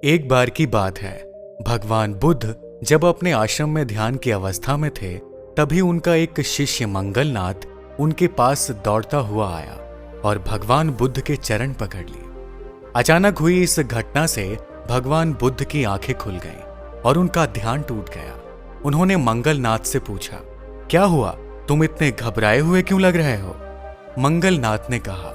एक बार की बात है, भगवान बुद्ध जब अपने आश्रम में ध्यान की अवस्था में थे, तभी उनका एक शिष्य मंगलनाथ उनके पास दौड़ता हुआ आया और भगवान बुद्ध के चरण पकड़ लिए। अचानक हुई इस घटना से भगवान बुद्ध की आंखें खुल गईं और उनका ध्यान टूट गया। उन्होंने मंगलनाथ से पूछा, क्या हुआ? तुम इतने घबराए हुए क्यों लग रहे हो? मंगलनाथ ने कहा,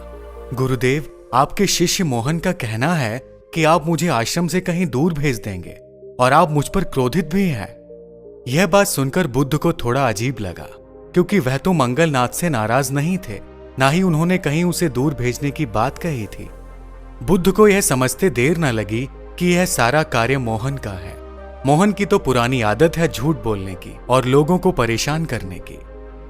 गुरुदेव, आपके शिष्य मोहन का कहना है कि आप मुझे आश्रम से कहीं दूर भेज देंगे और आप मुझ पर क्रोधित भी हैं। यह बात सुनकर बुद्ध को थोड़ा अजीब लगा, क्योंकि वह तो मंगलनाथ से नाराज नहीं थे, ना ही उन्होंने कहीं उसे दूर भेजने की बात कही थी। बुद्ध को यह समझते देर न लगी कि यह सारा कार्य मोहन का है। मोहन की तो पुरानी आदत है झूठ बोलने की और लोगों को परेशान करने की।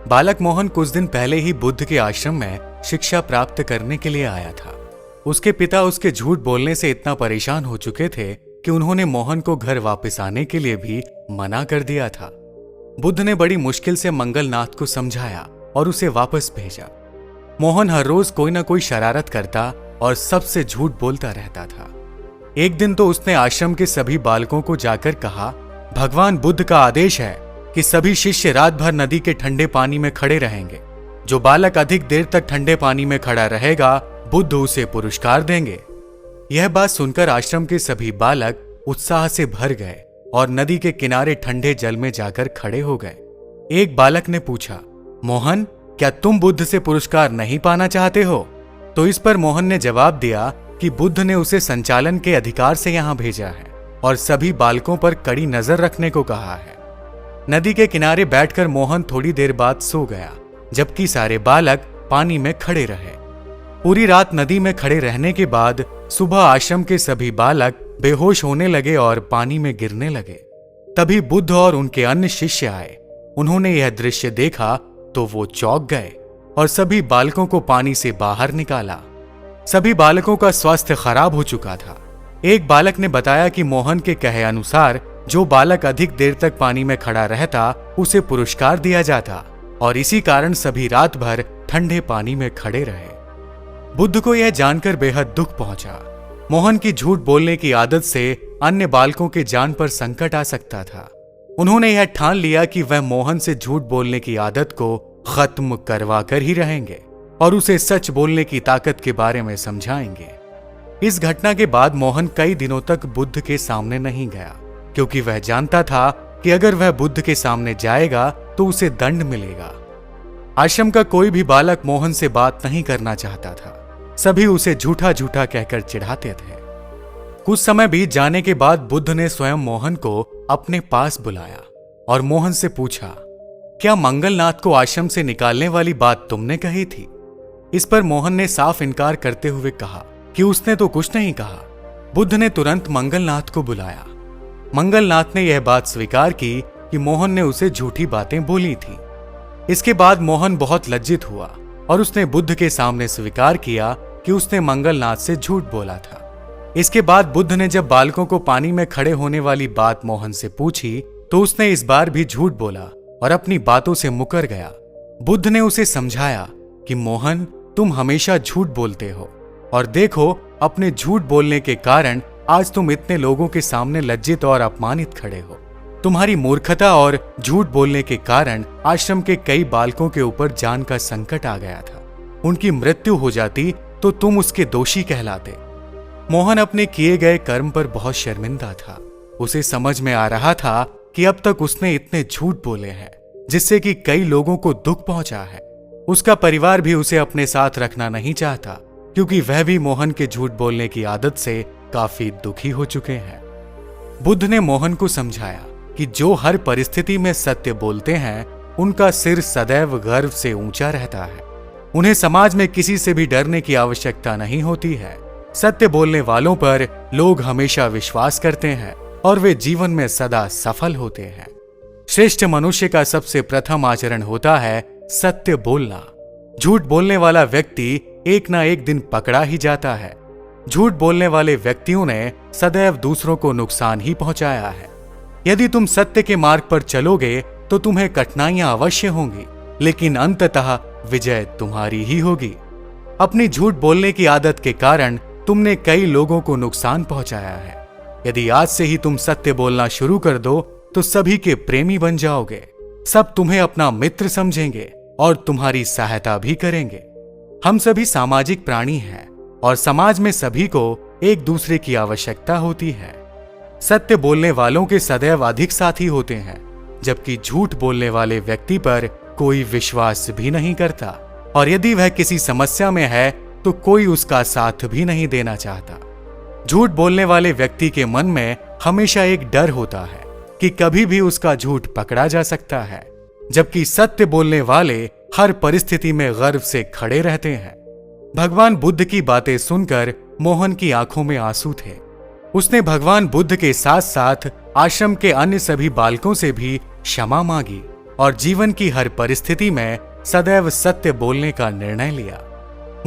बालक मोहन कुछ दिन पहले ही बुद्ध के आश्रम में शिक्षा प्राप्त करने के लिए आया था। उसके पिता उसके झूठ बोलने से इतना परेशान हो चुके थे कि उन्होंने मोहन को घर वापस आने के लिए भी मना कर दिया था। बुद्ध ने बड़ी मुश्किल से मंगलनाथ को समझाया और उसे वापस भेजा। मोहन हर रोज कोई ना कोई शरारत करता और सबसे झूठ बोलता रहता था। एक दिन तो उसने आश्रम के सभी बालकों को जाकर कहा, भगवान बुद्ध का आदेश है कि सभी शिष्य रात भर नदी के ठंडे पानी में खड़े रहेंगे। जो बालक अधिक देर तक ठंडे पानी में खड़ा रहेगा, बुद्ध उसे पुरस्कार देंगे। यह बात सुनकर आश्रम के सभी बालक उत्साह से भर गए और नदी के किनारे ठंडे जल में जाकर खड़े हो गए। एक बालक ने पूछा, मोहन, क्या तुम बुद्ध से पुरस्कार नहीं पाना चाहते हो? तो इस पर मोहन ने जवाब दिया कि बुद्ध ने उसे संचालन के अधिकार से यहां भेजा है और सभी बालकों पर कड़ी नजर रखने को कहा है। नदी के किनारे बैठकर मोहन थोड़ी देर बाद सो गया, जबकि सारे बालक पानी में खड़े रहे। पूरी रात नदी में खड़े रहने के बाद सुबह आश्रम के सभी बालक बेहोश होने लगे और पानी में गिरने लगे। तभी बुद्ध और उनके अन्य शिष्य आए। उन्होंने यह दृश्य देखा तो वो चौंक गए और सभी बालकों को पानी से बाहर निकाला। सभी बालकों का स्वास्थ्य खराब हो चुका था। एक बालक ने बताया कि मोहन के कहे अनुसार जो बालक अधिक देर तक पानी में खड़ा रहता उसे पुरस्कार दिया जाता और इसी कारण सभी रात भर ठंडे पानी में खड़े रहे। बुद्ध को यह जानकर बेहद दुख पहुंचा। मोहन की झूठ बोलने की आदत से अन्य बालकों के जान पर संकट आ सकता था। उन्होंने यह ठान लिया कि वह मोहन से झूठ बोलने की आदत को खत्म करवा कर ही रहेंगे और उसे सच बोलने की ताकत के बारे में समझाएंगे। इस घटना के बाद मोहन कई दिनों तक बुद्ध के सामने नहीं गया, क्योंकि वह जानता था कि अगर वह बुद्ध के सामने जाएगा तो उसे दंड मिलेगा। आश्रम का कोई भी बालक मोहन से बात नहीं करना चाहता था। सभी उसे झूठा झूठा कहकर चिढ़ाते थे। कुछ समय बीत जाने के बाद बुद्ध ने स्वयं मोहन को अपने पास बुलाया और मोहन से पूछा, क्या मंगलनाथ को आश्रम से निकालने वाली बात तुमने कही थी? इस पर मोहन ने साफ इनकार करते हुए कहा कि उसने तो कुछ नहीं कहा। बुद्ध ने तुरंत मंगलनाथ को बुलाया। मंगलनाथ ने यह बात स्वीकार की कि मोहन ने उसे झूठी बातें बोली थी। इसके बाद मोहन बहुत लज्जित हुआ और उसने बुद्ध के सामने स्वीकार किया कि उसने मंगलनाथ से झूठ बोला था। इसके बाद बुद्ध ने जब बालकों को पानी में खड़े होने वाली बात मोहन से पूछी तो उसने इस बार भी झूठ बोला और अपनी बातों से मुकर गया। बुद्ध ने उसे समझाया कि मोहन, तुम हमेशा झूठ बोलते हो और देखो, अपने झूठ बोलने के कारण आज तुम इतने लोगों के सामने लज्जित और अपमानित खड़े हो। तुम्हारी मूर्खता और झूठ बोलने के कारण आश्रम के कई बालकों के ऊपर जान का संकट आ गया था। उनकी मृत्यु हो जाती तो तुम उसके दोषी कहलाते। मोहन अपने किए गए कर्म पर बहुत शर्मिंदा था। उसे समझ में आ रहा था कि अब तक उसने इतने झूठ बोले हैं जिससे कि कई लोगों को दुख पहुंचा है। उसका परिवार भी उसे अपने साथ रखना नहीं चाहता, क्योंकि वह भी मोहन के झूठ बोलने की आदत से काफी दुखी हो चुके हैं। बुद्ध ने मोहन को समझाया कि जो हर परिस्थिति में सत्य बोलते हैं उनका सिर सदैव गर्व से ऊंचा रहता है। उन्हें समाज में किसी से भी डरने की आवश्यकता नहीं होती है। सत्य बोलने वालों पर लोग हमेशा विश्वास करते हैं और वे जीवन में सदा सफल होते हैं। श्रेष्ठ मनुष्य का सबसे प्रथम आचरण होता है सत्य बोलना। झूठ बोलने वाला व्यक्ति एक ना एक दिन पकड़ा ही जाता है। झूठ बोलने वाले व्यक्तियों ने सदैव दूसरों को नुकसान ही पहुंचाया है। यदि तुम सत्य के मार्ग पर चलोगे तो तुम्हें कठिनाइयां अवश्य होंगी, लेकिन अंततः विजय तुम्हारी ही होगी। अपनी झूठ बोलने की आदत के कारण तुमने कई लोगों को नुकसान पहुंचाया है। यदि आज से ही तुम सत्य बोलना शुरू कर दो तो सभी के प्रेमी बन जाओगे। सब तुम्हें अपना मित्र समझेंगे और तुम्हारी सहायता भी करेंगे। हम सभी सामाजिक प्राणी हैं और समाज में सभी को एक दूसरे की आवश्यकता होती है। सत्य बोलने वालों के सदैव अधिक साथी होते हैं, जबकि झूठ बोलने वाले व्यक्ति पर कोई विश्वास भी नहीं करता, और यदि वह किसी समस्या में है तो कोई उसका साथ भी नहीं देना चाहता। झूठ बोलने वाले व्यक्ति के मन में हमेशा एक डर होता है कि कभी भी उसका झूठ पकड़ा जा सकता है, जबकि सत्य बोलने वाले हर परिस्थिति में गर्व से खड़े रहते हैं। भगवान बुद्ध की बातें सुनकर मोहन की आंखों में आंसू थे। उसने भगवान बुद्ध के साथ साथ आश्रम के अन्य सभी बालकों से भी क्षमा मांगी और जीवन की हर परिस्थिति में सदैव सत्य बोलने का निर्णय लिया।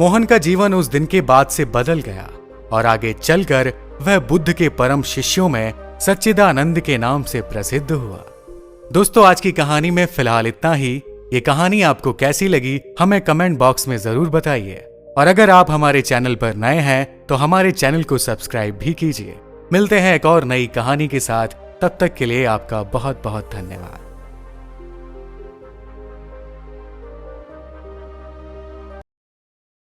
मोहन का जीवन उस दिन के बाद से बदल गया और आगे चलकर वह बुद्ध के परम शिष्यों में सच्चिदानंद के नाम से प्रसिद्ध हुआ। दोस्तों, आज की कहानी में फिलहाल इतना ही। ये कहानी आपको कैसी लगी हमें कमेंट बॉक्स में जरूर बताइए, और अगर आप हमारे चैनल पर नए हैं तो हमारे चैनल को सब्सक्राइब भी कीजिए। मिलते हैं एक और नई कहानी के साथ, तब तक के लिए आपका बहुत बहुत धन्यवाद।